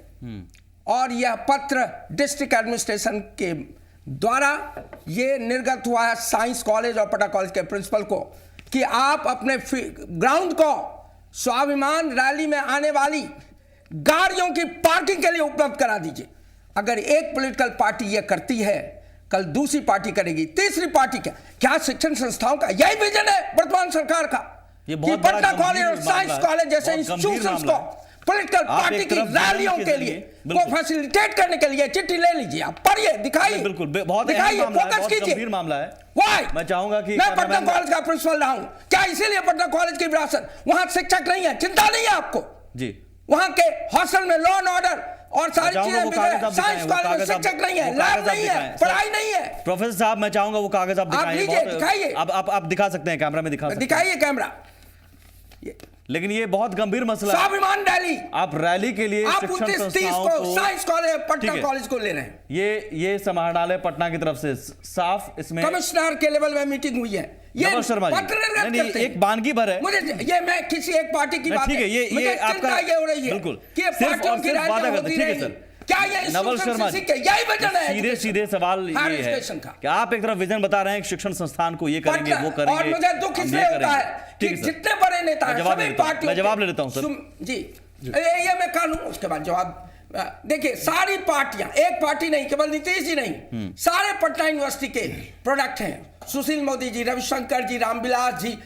और यह पत्र डिस्ट्रिक्ट एडमिनिस्ट्रेशन के द्वारा ये निर्गत हुआ है साइंस कॉलेज और पटा कॉलेज के प्रिंसिपल को कि आप अपने ग्राउंड को स्वाभिमान रैली में आने वाली गाड़ियों की पार्किंग के लिए उपलब्ध करा दीजिए। अगर एक पॉलिटिकल पार्टी यह करती है, कल दूसरी पार्टी करेगी, तीसरी पार्टी क्या शिक्षण संस्थाओं का यही विजन है वर्तमान सरकार का? ये पटना कॉलेज और साइंस कॉलेज जैसे इंस्टीट्यूशंस को पॉलिटिकल पार्टी की रैलियों के लिए को फैसिलिटेट करने के लिए चिट्ठी ले लीजिए, आप पढ़िए, दिखाइए, बिल्कुल बहुत दिखाइए, फोकस कीजिए। गंभीर मामला है। वाई मैं चाहूंगा कि मैं पटना कॉलेज का प्रिंसिपल रहा हूं, क्या इसीलिए पटना कॉलेज की विरासत, वहां शिक्षक नहीं है, चिंता नहीं है आपको जी? वहां के हॉस्टल में लॉ एंड ऑर्डर और सारी चीजें बिगड़े, साइंस कॉलेज में शिक्षक नहीं है, लैब नहीं है, पढ़ाई नहीं है। प्रोफेसर साहब, मैं चाहूंगा वो कागज आप दिखाइए। आप दिखा सकते हैं, कैमरा में दिखाइए कैमरा। लेकिन ये बहुत गंभीर मसला है। स्वाभिमान रैली, आप रैली के लिए शिक्षण संस्थाओं को, साइंस कॉलेज, पटना कॉलेज को ले रहे हैं। ये समाहरणालय पटना की तरफ से साफ, इसमें कमिश्नर के लेवल में मीटिंग हुई है। ये शर्मा जी, एक बानगी भर है। मुझे ये मैं किसी एक पार्टी की बात ठीक है, ये आपका ये हो रही है बिल्कुल कि पार्टियों की रैलियां होती रही, क्या ये नवल शर्मा जी, यही वजन है? सीधे सीधे सवाल ये है कि आप एक तरफ विजन बता रहे हैं कि शिक्षण संस्थान को ये करेंगे, वो करेंगे, और मुझे दुख इसलिए होता है कि जितने बड़े नेता हैं सभी पार्टियों, मैं जवाब ले लेता हूं सर जी, ये मैं कह लूं उसके बाद जवाब। देखिए सारी पार्टियां, एक पार्टी नहीं, केवल नीतीश जी नहीं, सारे पटना यूनिवर्सिटी के प्रोडक्ट हैं। सुशील मोदी जी, रविशंकर जी, रामविलास जी,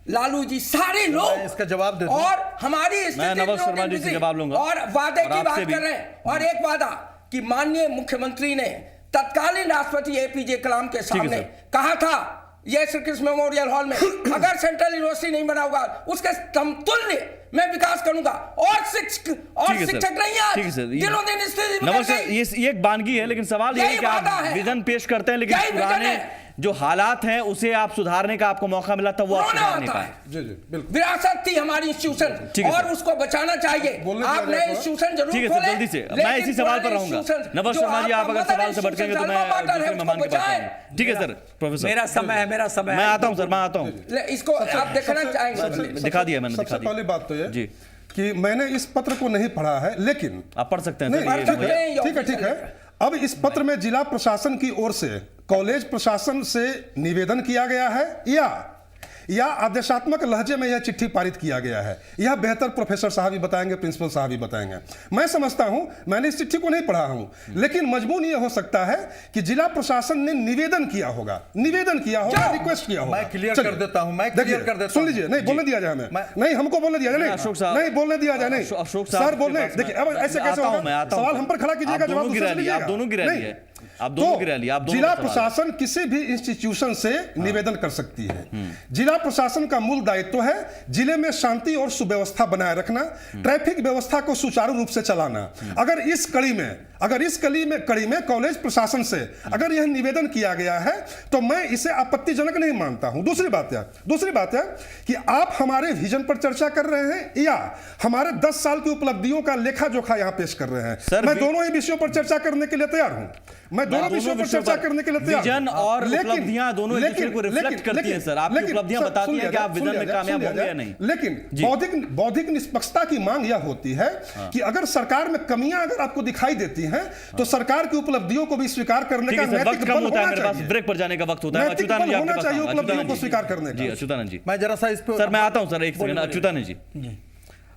लालू जी, सारे लोग इसका जवाब देता हूं। और हमारी मैं नवल शर्मा जी से जवाब लूंगा और वादे की बात कर रहे हैं। और एक वादा कि माननीय मुख्यमंत्री ने तत्कालीन राष्ट्रपति एपीजे कलाम के सामने कहा था, ये श्री कृष्ण मेमोरियल हॉल में अगर सेंट्रल यूनिवर्सिटी नहीं बना होगा उसके समतुल्य मैं विकास करूंगा। और शिक्षक नहीं आज दिनों दिन स्थिति ये एक बानगी है, लेकिन सवाल ये है कि आप विजन पेश करते हैं, लेकिन पुराने जो हालात हैं उसे आप सुधारने का आपको मौका मिला था, वो आप सुधार नहीं पाए। जी जी बिल्कुल, विरासत थी हमारी इंस्टीट्यूशन और उसको बचाना चाहिए। आप नए इंस्टीट्यूशन जरूर ठीक है सर, जल्दी से मैं इसी सवाल पर रहूंगा। नवल शर्मा जी, आप अगर सवाल से भटकेंगे तो मैं दूसरे मेहमान के पास आऊंगा। ठीक है सर, प्रोफेसर मेरा समय है, मैं आता हूं सर, मैं आता हूं। इसको आप देखना चाहेंगे? दिखा दिया मैंने, सबसे पहली बात तो ये जी कि मैंने इस पत्र को नहीं पढ़ा है, लेकिन आप पढ़ सकते हैं नहीं, ठीक है। अब इस पत्र में जिला प्रशासन की ओर से कॉलेज प्रशासन से निवेदन किया गया है या आदेशात्मक लहजे में यह चिट्ठी पारित किया गया है, यह बेहतर प्रोफेसर साहब ही बताएंगे, प्रिंसिपल साहब ही बताएंगे। मैं समझता हूं, मैंने इस चिट्ठी को नहीं पढ़ा हूं, लेकिन मजबून यह हो सकता है कि जिला प्रशासन ने निवेदन किया होगा, रिक्वेस्ट किया होगा। मैं क्लियर कर देता हूं, सुन लीजिए, नहीं बोलने दिया जाए हमें, नहीं हमको बोलने दिया जाए, नहीं बोलने दिया जाए, नहीं सर बोलने, देखिए अब ऐसे कैसे होगा? सवाल हम पर खड़ा कीजिएगा, जवाब दूसरे से लीजिएगा। दोनों गिरा लिए, आप दोनों गिरा लिए, आप जिला प्रशासन किसी भी इंस्टीट्यूशन से निवेदन कर सकती है। जिला प्रशासन का मूल दायित्व है जिले में शांति और सुव्यवस्था बनाए रखना, ट्रैफिक व्यवस्था को सुचारू रूप से चलाना। अगर इस कड़ी में कॉलेज प्रशासन से अगर यह निवेदन किया गया है तो मैं इसे आपत्तिजनक नहीं मानता हूं। दूसरी बात है कि आप हमारे विजन पर चर्चा कर रहे हैं या हमारे 10 साल की उपलब्धियों का लेखा जोखा यहां पेश कर रहे हैं। मैं दोनों ही विषयों पर चर्चा करने के लिए तैयार हूं, विजन और उपलब्धियां दोनों एक दूसरे को रिफ्लेक्ट करती हैं सर। आपकी उपलब्धियां बताती हैं कि आप विजन में कामयाब होंगे या नहीं। लेकिन बौद्धिक निष्पक्षता की मांग यह होती है कि अगर सरकार में कमियां अगर आपको दिखाई देती हैं तो सरकार की उपलब्धियों को भी स्वीकार करने का नैतिक बल होना चाहिए। ब्रेक पर जाने का वक्त होता है, अच्युतानंद जी आपके पास चाहिए उपलब्धियों को स्वीकार करने का। जी अच्युतानंद जी, मैं जरा सा इस पर सर मैं आता हूं सर, एक सेकंड अच्युतानंद जी,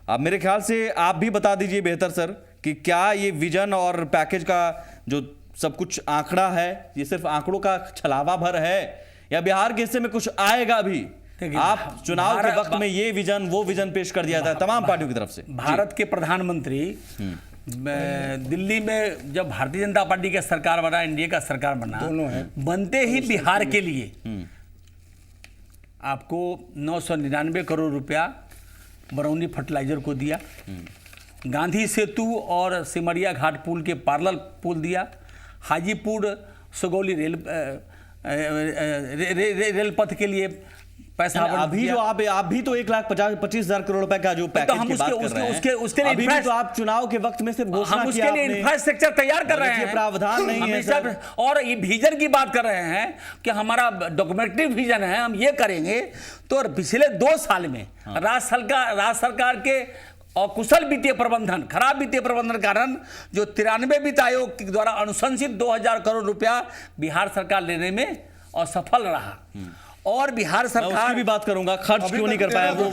आप मेरे ख्याल से आप भी बता दीजिए बेहतर सर कि क्या ये विजन और पैकेज का जो सब कुछ आंकड़ा है ये सिर्फ आंकड़ों का छलावा भर है या बिहार के हिस्से में कुछ आएगा भी? आप चुनाव के वक्त में ये विजन वो विजन पेश कर दिया था तमाम पार्टियों की तरफ से। भारत के प्रधानमंत्री दिल्ली में जब भारतीय जनता पार्टी का सरकार बना, एनडीए का सरकार बना, बनते ही बिहार के लिए आपको 999 करोड़ रुपया बरौनी फर्टिलाइजर को दिया, गांधी सेतु और सिमरिया घाट पुल के पैरेलल पुल दिया, हाजीपुर सुगौली रेल पथ के लिए पैसा अभी जो आप भी तो 1,25,000 करोड़ रुपए का जो पैकेज की बात कर रहे हैं, उसके लिए अभी भी तो आप चुनाव के वक्त में सिर्फ घोषणा उसके लिए इंफ्रास्ट्रक्चर तैयार कर रहे हैं, प्रावधान नहीं है सर। और ये विजन की बात कर रहे हैं कि हमारा डॉक्यूमेंट्री विजन है, हम ये करेंगे। तो पिछले 2 साल में राज्य सरकार के और कुशल वित्तीय प्रबंधन, खराब वित्तीय प्रबंधन कारण जो 93 वित्त आयोग के द्वारा अनुशंसित 2,000 करोड़ रुपया बिहार सरकार लेने में असफल रहा। और बिहार सरकार उसकी भी बात करूंगा, खर्च क्यों नहीं कर पाया वो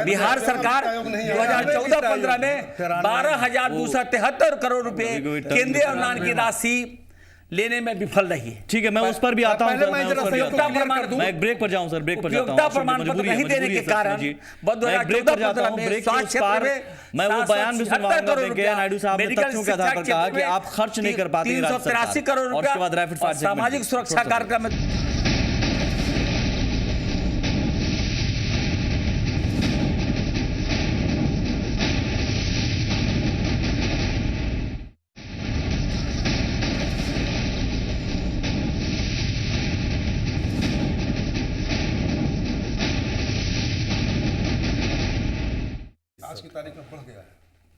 बिहार सरकार 2014-15 में 12,273 करोड़ रुपए केंद्रीय अनुदान की राशि लेने में विफल रही है। ठीक है, मैं उस पर भी आता हूं। मैं एक ब्रेक पर जाऊं सर, ब्रेक पर जाता हूं। प्रमाण पत्र नहीं देने के कारण मैं ब्रेक पर जाता हूं। ब्रेक के उस पार मैं वो बयान भी सुनवाऊंगा। वेंकैया नायडू साहब ने तथ्यों के आधार पर कहा कि आप खर्च नहीं कर पाते 383 करोड़ रुपया, उसके बाद रैपिड फायर सामाजिक सुरक्षा कार्यक्रम में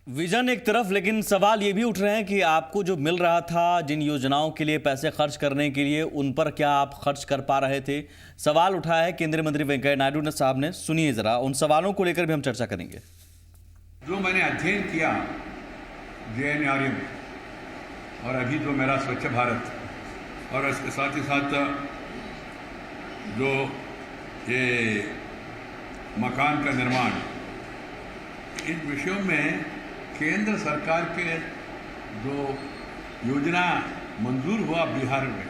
विजन एक तरफ, लेकिन सवाल ये भी उठ रहे हैं कि आपको जो मिल रहा था जिन योजनाओं के लिए पैसे खर्च करने के लिए, उन पर क्या आप खर्च कर पा रहे थे? सवाल उठाया है केंद्रीय मंत्री वेंकैया नायडू साहब ने। सुनिए जरा, उन सवालों को लेकर भी हम चर्चा करेंगे। जो मैंने अध्ययन किया जेएनआरएम और अभी जो मेरा स्वच्छ भारत और इसके साथ ही साथ जो ये मकान का निर्माण, इन विषयों में केंद्र सरकार के जो योजना मंजूर हुआ बिहार में,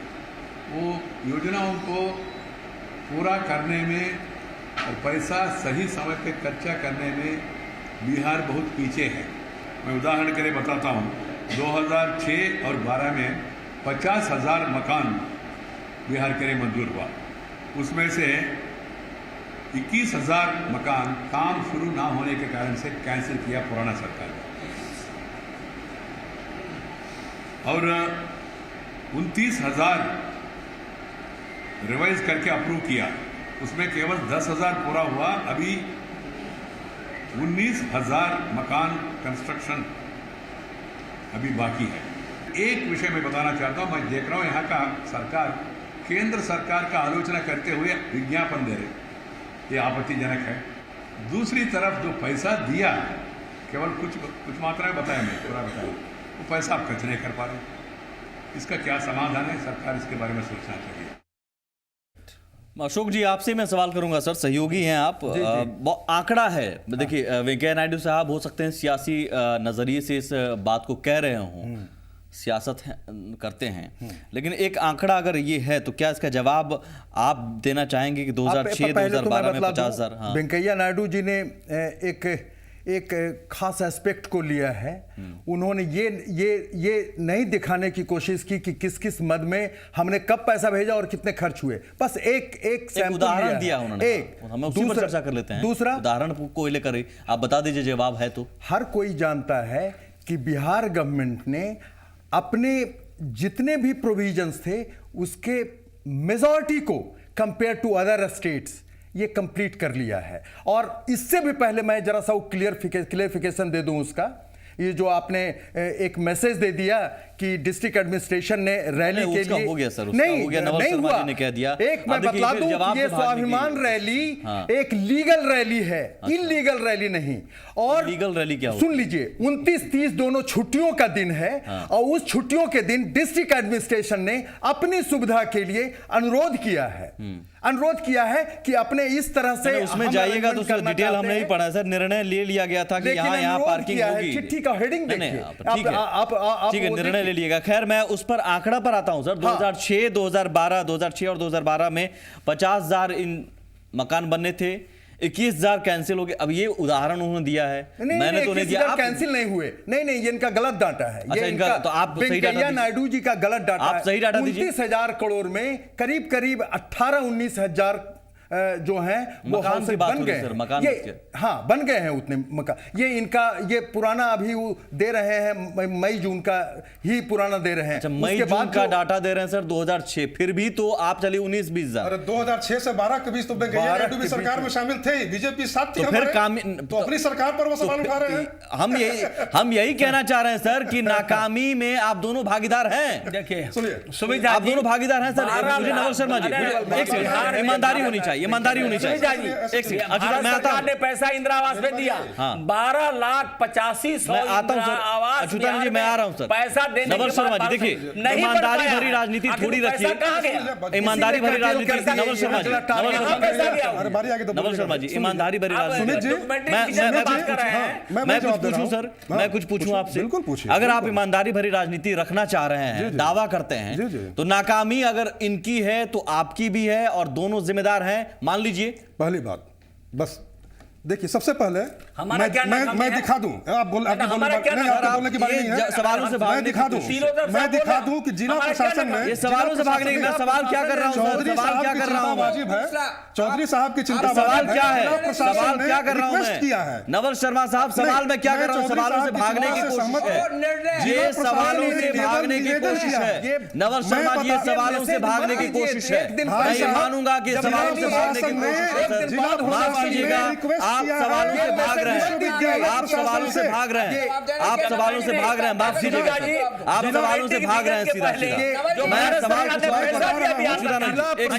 वो योजनाओं को पूरा करने में और पैसा सही समय पे खर्चा करने में बिहार बहुत पीछे है। मैं उदाहरण के लिए बताता हूँ, 2006 और 12 में 50,000 मकान बिहार के लिए मंजूर हुआ, उसमें से 21,000 मकान काम शुरू ना होने के कारण से कैंसिल किया पुराना सरकार ने, और 29,000 रिवाइज करके अप्रूव किया, उसमें केवल 10,000 पूरा हुआ। अभी 19,000 मकान कंस्ट्रक्शन अभी बाकी है। एक विषय मैं बताना चाहता हूं, मैं देख रहा हूं यहाँ का सरकार केंद्र सरकार का आलोचना करते हुए विज्ञापन दे रहे, ये आपत्तिजनक है। दूसरी तरफ जो पैसा दिया केवल कुछ मात्रा में बताया, मैं पूरा बताया, वो पैसा आप खर्च नहीं कर पा रहे, इसका क्या समाधान है? सरकार इसके बारे में सोचना चाहिए। अशोक जी, आपसे मैं सवाल करूंगा सर, सहयोगी हैं आप। आंकड़ा है, देखिए वेंकैया नायडू साहब हो सकते हैं सियासी नजरिए से इस बात को कह रहे हों, सियासत करते हैं, लेकिन एक आंकड़ा अगर ये है तो क्या इसका जवाब आप देना चाहेंगे कि 2006-2012 में 50,000? हाँ। वेंकैया नायडू जी ने एक खास एस्पेक्ट को लिया है। उन्होंने ये नहीं दिखाने की कोशिश की कि किस किस मद में हमने कब पैसा भेजा और कितने खर्च हुए, बस एक सैंपल उदाहरण दिया उन्होंने। हम उसी पर चर्चा कर लेते हैं। दूसरा उदाहरण को लेकर आप बता दीजिए, जवाब है तो। हर कोई जानता है कि बिहार गवर्नमेंट ने अपने जितने भी प्रोविजंस थे उसके मेजॉरिटी को कंपेयर टू अदर स्टेट्स ये कंप्लीट कर लिया है। और इससे भी पहले मैं जरा सा क्लियरिफिकेशन दे दूं उसका, ये जो आपने एक मैसेज दे दिया कि डिस्ट्रिक्ट एडमिनिस्ट्रेशन ने रैली के लिए हो गया सर, नहीं हुआ, ने कह दिया। एक मैं बता दूं, ये स्वाभिमान रैली एक लीगल रैली है, इलीगल रैली नहीं। और लीगल रैली क्या? सुन लीजिए, 29-30 दोनों छुट्टियों का दिन है, और उस छुट्टियों के दिन डिस्ट्रिक्ट एडमिनिस्ट्रेशन ने अपनी सुविधा के लिए अनुरोध किया है कि अपने इस तरह से उसमें जाइएगा तो उसका डिटेल हम नहीं पढ़ा सर। निर्णय ले लिया गया था कि यहाँ पार्किंग होगी। चिट्ठी का हेडिंग देखिए, ठीक है, निर्णय ले लिएगा। खैर, मैं उस पर आंकड़ा पर आता हूं सर। 2006, 2012, 2006 और 2012 में 50,000 इन मकान बनने थे, 21,000 कैंसिल हो गए। अब ये उदाहरण उन्होंने दिया है, मैंने तो नहीं दिया। कैंसिल नहीं हुए, नहीं, ये इनका गलत डाटा है। अच्छा, इनका तो आप सही डाटा वेंकैया नायडू जी का गलत डाटा, आप सही डाटा दीजिए। 29,000 करोड़ में करीब 18-19,000 जो हैं वो हाउस बन गए हैं। हाँ, बन गए हैं उतने मकान। ये इनका ये पुराना अभी वो दे रहे हैं, मई जून का ही पुराना दे रहे हैं। अच्छा, मई जून का डाटा दे रहे हैं सर 2006, फिर भी तो आप चलिए 19-20,000। अरे 2006 से 12 के बीच तो वेंकैया नायडू भी सरकार में शामिल थे, बीजेपी साथ थी, तो फिर तो अपनी सरकार पर वो सवाल उठा रहे हैं। हम यही कहना चाह रहे हैं सर कि नाकामी में आप दोनों भागीदार हैं। देखिए, सुनिए, आप दोनों भागीदार हैं सर। मुझे नवल शर्मा जी, एक सेकंड, ईमानदारी होनी चाहिए, ईमानदारी होनी चाहिए। एक सेकंड, सरकार ने पैसा इंदिरा आवास में दिया, 12,85,000 मैं आता हूं सर, अच्युतन जी मैं आ रहा हूं सर। पैसा देने नवल शर्मा जी देखिए, ईमानदारी भरी राजनीति थोड़ी रखिए, ईमानदारी भरी राजनीति। नवल शर्मा जी, नवल शर्मा जी, ईमानदारी भरी राजनीति। मैं कुछ पूछूं सर, मैं कुछ पूछूं आपसे। अगर आप ईमानदारी भरी राजनीति रखना चाह रहे हैं, दावा करते हैं, तो नाकामी अगर इनकी है तो आपकी भी है और दोनों जिम्मेदार हैं, मान लीजिए। पहली बात, बस देखिए, सबसे पहले मैं दिखा दूं, आप बोलने की बात नहीं है, सवालों से मैं दिखा दूं कि जिला प्रशासन ने, ये सवालों से भागने की, मैं सवाल क्या कर रहा हूं, सवाल क्या कर रहा हूं, वाजिब है चौधरी साहब की चिंता, सवाल क्या है, सवाल क्या कर रहा हूं मैं, नवल शर्मा साहब, सवाल में क्या कर रहा हूं, सवालों से भागने की कोशिश है, ये सवालों से भागने की कोशिश है, नवल शर्मा जी, ये सवालों से भागने की कोशिश है। मैं ये मानूंगा कि सवालों से भागने की कोशिश है, माफ कीजिएगा, आप सवालों से भाग रहे हैं, आप सवालों से भाग रहे हैं, आप सवालों से भाग रहे हैं, माफ कीजिएगा, आप सवालों से भाग रहे हैं सीधा सीधा। मैं सवाल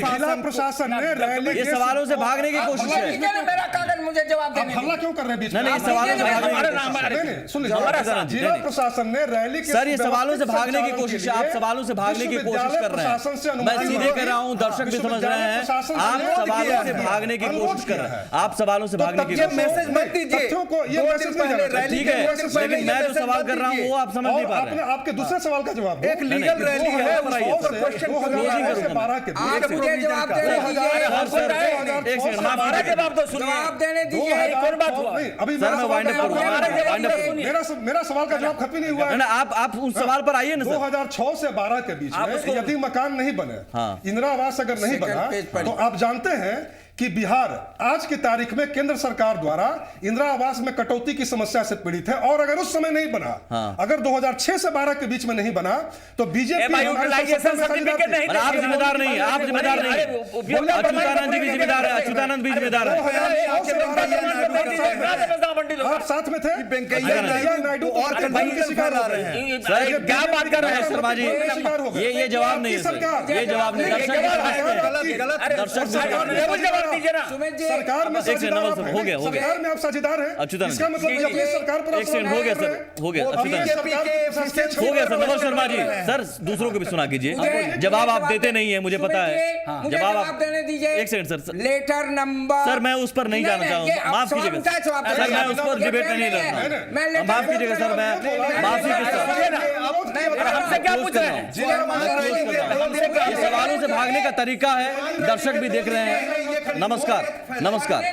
जिला प्रशासन ने रैली, ये सवालों से भागने की कोशिश है। मुझे जवाब आप देने हल्ला क्यों कर रहे हैं बीच में? नहीं, नहीं, सवालों से भागने की हमारा नाम कोशिश। है। नहीं, नहीं, सुन हमारा लीजिए। साथ- जिला प्रशासन ने रैली के सर, ये सवालों से व्यवस्थित भागने की संचालन कोशिश के है। आप लिए सवालों से भागने की कोशिश विश्वविद्यालय कर रहे हैं। प्रशासन से मैं अनुमति सीधे मांगी। कह रहा हूं, दर्शक भी समझ रहे हैं। प्रशासन से आप अनुरोध सवालों किया से है। भागने की अनुरोध कोशिश कर किया रहे हैं। है। आप सवालों से भागने की तथ्यों कोशिश को- कर रहे हैं। मैसेज मत दीजिए। तथ्यों को ये 2 दिन मैसेज नहीं पहले जाना रैली ठीक चाहिए। है, के 2 दिन पहले लेकिन मैं जो मैसेज सवाल मत कर रहा हूं दीजिए। वो आप समझ नहीं और पा रहे आपने हैं। आपके दूसरे सवाल का जवाब दो। एक लीगल रैली है, पर आइए। उसको क्वेश्चन 2012 से 12 के बीच आप मुझे जवाब देने दीजिए। सर, सर, एक सेकंड, माफ हमारा कीजिए। जवाब तो सुनिए। जवाब देने दीजिए। ये कौन बात हुआ? नहीं, अभी सर, मेरा मैं सवाल वाइंड अप का करूंगा। जवाब वाइंड अप नहीं, करूंगा। मेरा सवाल का जवाब खत्म ही नहीं हुआ है। नहीं, आप उस सवाल पर आइए ना सर। 2006 से 12 के बीच आप में उसको- यदि मकान नहीं बने, हाँ। इंदिरा आवास अगर नहीं Second बना, page पर तो आप जानते हैं कि बिहार आज की तारीख में केंद्र सरकार द्वारा इंदिरा आवास में कटौती की समस्या से पीड़ित है। और अगर उस समय नहीं बना, हाँ। अगर 2006 से 12 के बीच में नहीं बना, तो बीजेपी यूटिलाइजेशन सर्टिफिकेट नहीं और आप जिम्मेदार नहीं, आप जिम्मेदार नहीं। अच्युतानंद जी भी जिम्मेदार है, अच्युतानंद भी जिम्मेदार है। आप साथ में थे। वेंकैया नायडू और और कंट्रोल के शिकार हो रहे हैं। सर, क्या बात कर रहे हैं शर्मा जी? शिकार हो गए। ये जवाब नहीं है सर। ये जवाब नहीं। दर्शक भी समझते हैं। गलत दर्शक भी जवाब दीजिए ना। सुमित जी, सरकार में एक सेकंड, साझेदार आप नमस्ते, हैं। हो गया, हो गया। सरकार में आप साझेदार हैं। अच्युतानंद इसका मतलब कि अपनी सरकार पर आप एक सेकंड, हो गया सर, हो गया। अपनी अच्युतानंद सरकार के प्रशासन हो गया सर। नवल शर्मा जी, सर दूसरों को भी सुना कीजिए। जवाब आप देते नहीं है, मुझे पता है। मुझे जवाब देने दीजिए। एक second sir. Letter number. Sir, मैं उस पर नहीं जाना चाहूंगा। माफ कीजिएगा सर, मैं उस पर डिबेट नहीं लड़ना। माफ कीजिएगा सर, मैं माफी के साथ हमसे क्या पूछ रहे हैं? ये सवालों से भागने का तरीका है। दर्शक भी देख रहे हैं। नमस्कार, नमस्कार।